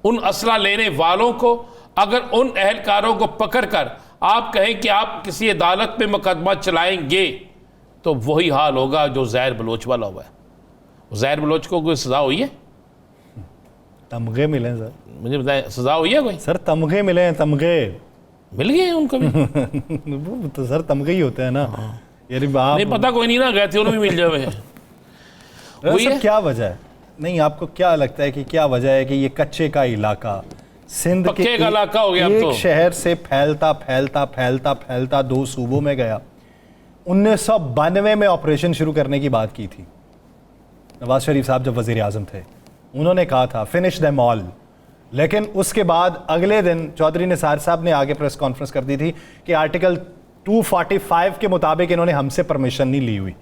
उन असला लेने वालों को अगर उन एहलकारों को पकड़ कर आप कहें कि आप किसी अदालत में मुकदमा चलाएंगे, तो वही हाल होगा जो ज़ाहिर बलोच वाला हुआ है। ज़ाहिर बलोच को कोई सज़ा हुई है? तमगे मिले सर, मुझे बताएं, सज़ा हुई है कोई? सर तमगे मिले हैं, तमगे मिल गए हैं उनको भी। वो तो सर तमगे ही होते हैं ना। यानी आप नहीं पता, कोई नहीं ना, गए थे उन्हें भी मिल जाए। सर क्या वजह है? नहीं, आपको क्या लगता है कि क्या वजह है कि ये कच्चे का इलाका, सिंध के इलाका हो गया, एक तो शहर से फैलता फैलता फैलता फैलता 2 सूबों में गया। 1992 में ऑपरेशन शुरू करने की बात की थी। नवाज शरीफ साहब जब वजीर आजम थे, उन्होंने कहा था फिनिश देम ऑल, लेकिन उसके बाद अगले दिन चौधरी निसार साहब ने आगे प्रेस कॉन्फ्रेंस कर दी थी कि आर्टिकल 245 के मुताबिक इन्होंने हमसे परमिशन नहीं ली हुई।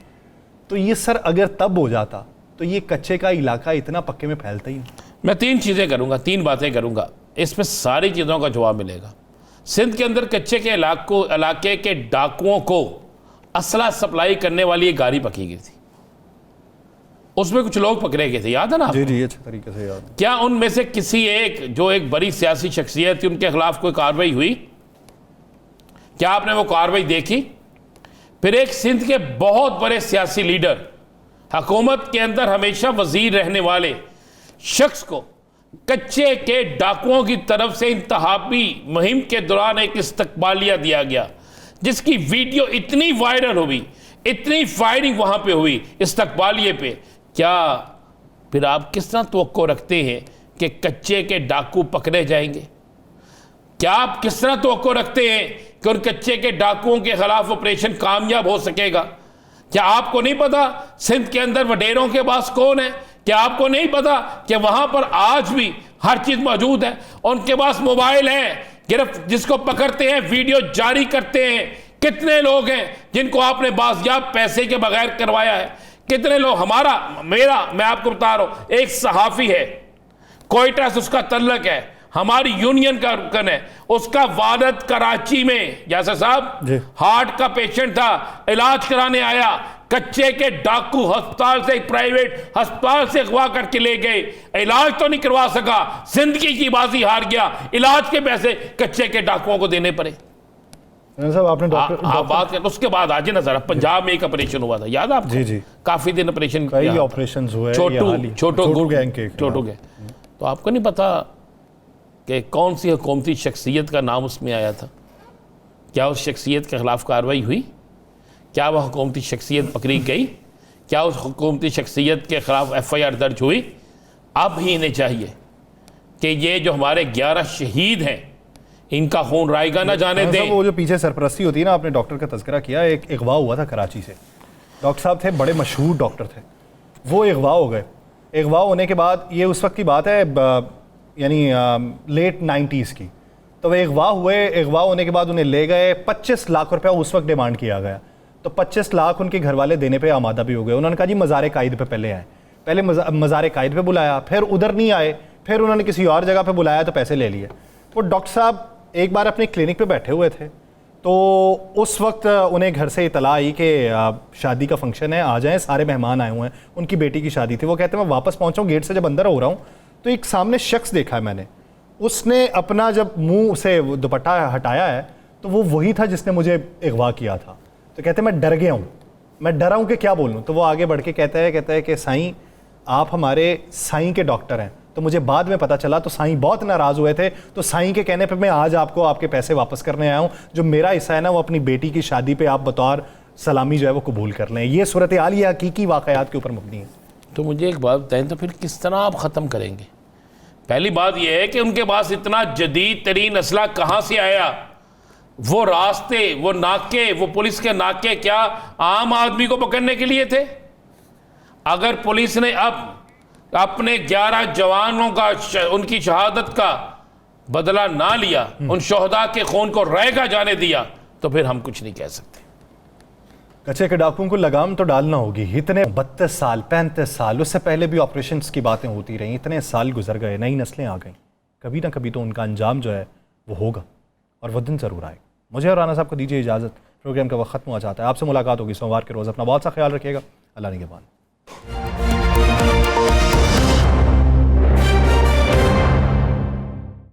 तो ये सर अगर तब हो जाता तो ये कच्चे का इलाका इतना पक्के में फैलता ही नहीं। मैं 3 चीज़ें करूँगा, 3 बातें करूँगा, इसमें सारी चीज़ों का जवाब मिलेगा। सिंध के अंदर कच्चे के इलाके के डाकुओं को असला सप्लाई करने वाली एक गाड़ी पकड़ी गई थी, उसमें कुछ लोग पकड़े गए थे, याद है ना? जी जी, अच्छे तरीके से याद। क्या उनमें से किसी एक जो एक बड़ी सियासी शख्सियत थी उनके खिलाफ कोई कार्रवाई हुई? क्या आपने वो कार्रवाई देखी? फिर एक सिंध के बहुत बड़े सियासी लीडर, हुकूमत के अंदर हमेशा वजीर रहने वाले शख्स को कच्चे के डाकुओं की तरफ से इंतहाबी मुहिम के दौरान एक इस्तकबालिया दिया गया, जिसकी वीडियो इतनी वायरल हुई, इतनी फायरिंग वहां पे हुई इस्तकबालिये पे। क्या फिर आप किस तरह तवक्को रखते हैं कि कच्चे के डाकू पकड़े जाएंगे? क्या आप किस तरह तवक्को रखते हैं कि उन कच्चे के डाकुओं के खिलाफ ऑपरेशन कामयाब हो सकेगा? क्या आपको नहीं पता सिंध के अंदर वडेरों के पास कौन है? क्या आपको नहीं पता कि वहां पर आज भी हर चीज मौजूद है? उनके पास मोबाइल है, जिसको पकड़ते हैं वीडियो जारी करते हैं। कितने लोग हैं जिनको आपने बाजियाब पैसे के बगैर करवाया है? कितने लोग? मैं आपको बता रहा हूं, एक सहाफी है, कोयटा से उसका तल्लक है, हमारी यूनियन का रुकन है, उसका वालद कराची में, यासर साहब, हार्ट का पेशेंट था, इलाज कराने आया, कच्चे के डाकू अस्पताल से, प्राइवेट अस्पताल से अगवा करके ले गए, इलाज तो नहीं करवा सका, जिंदगी की बाजी हार गया, इलाज के पैसे कच्चे के डाकुओं को देने पड़े। साहब आपने बात कर, उसके बाद आज ना जरा पंजाब में एक ऑपरेशन हुआ था, याद आपको? जी जी, काफी दिन ऑपरेशन, कई ऑपरेशन हुए, छोटू गैंग। तो आपको नहीं पता कि कौन सी हुकूमती शख्सियत का नाम उसमें आया था? क्या उस शख्सियत के खिलाफ कार्रवाई हुई? क्या वह हुकूमती शख्सियत पकड़ी गई? क्या उस हुकूमती शख्सियत के खिलाफ FIR दर्ज हुई? अब ही इन्हें चाहिए कि ये जो हमारे 11 शहीद हैं, इनका खून रायगा ना जाने दें। वो जो पीछे सरपरस्ती होती है ना, आपने डॉक्टर का तज़किरा किया, एक अगवा हुआ था कराची से, डॉक्टर साहब थे, बड़े मशहूर डॉक्टर थे, वो अगवा हो गए। अगवा होने के बाद, ये उस वक्त की बात है, यानी लेट 90s की, तो वे अगवा हुए। अगवा होने के बाद उन्हें ले गए, 25 लाख रुपया उस वक्त डिमांड किया गया, तो 25 लाख उनके घर वाले देने पे आमादा भी हो गए। उन्होंने कहा जी मज़ार कायद पे पहले आए, पहले मज़ार कायद पे बुलाया, फिर उधर नहीं आए, फिर उन्होंने किसी और जगह पे बुलाया तो पैसे ले लिए। वो डॉक्टर साहब एक बार अपने क्लिनिक पे बैठे हुए थे, तो उस वक्त उन्हें घर से इतला आई कि शादी का फंक्शन है, आ जाएं, सारे मेहमान आए हुए हैं, उनकी बेटी की शादी थी। वो कहते हैं मैं वापस पहुँचा हूँ, गेट से जब अंदर हो रहा हूँ तो एक सामने शख्स देखा है मैंने, उसने अपना जब मुंह से दुपट्टा हटाया है तो वो वही था जिसने मुझे अगवा किया था। तो कहते मैं डर गया हूँ, मैं डरा हूँ कि क्या बोलूँ। तो वो आगे बढ़ के कहता है कि साईं आप हमारे साईं के डॉक्टर हैं। तो मुझे बाद में पता चला, तो साईं बहुत नाराज़ हुए थे, तो साईं के कहने पे मैं आज आपको आपके पैसे वापस करने आया हूँ, जो मेरा हिस्सा है ना वो अपनी बेटी की शादी पे आप बतौर सलामी जो है वो कबूल कर लें। ये सूरत हाल, ये हकीकी वाक़यात के ऊपर मबनी है। तो मुझे एक बात बताएं, तो फिर किस तरह आप ख़त्म करेंगे? पहली बात यह है कि उनके पास इतना जदीद तरीन असला कहाँ से आया? वो रास्ते, वो नाके, वो पुलिस के नाके क्या आम आदमी को पकड़ने के लिए थे? अगर पुलिस ने अब अपने 11 जवानों का, उनकी शहादत का बदला ना लिया, उन शोहदा के खून को रहेगा जाने दिया, तो फिर हम कुछ नहीं कह सकते। कच्चे के डाकुओं को लगाम तो डालना होगी। इतने 32 साल 35 साल, उससे पहले भी ऑपरेशंस की बातें होती रहीं, इतने साल गुजर गए, नई नस्लें आ गई, कभी ना कभी तो उनका अंजाम जो है वो होगा और वो दिन ज़रूर आएगा। मुझे और राना साहब को दीजिए इजाज़त, प्रोग्राम का वक्त ख़त्म हो जाता है। आपसे मुलाकात होगी सोमवार के रोज़। अपना बहुत सा ख्याल रखिएगा। अल्लाह निगहबान।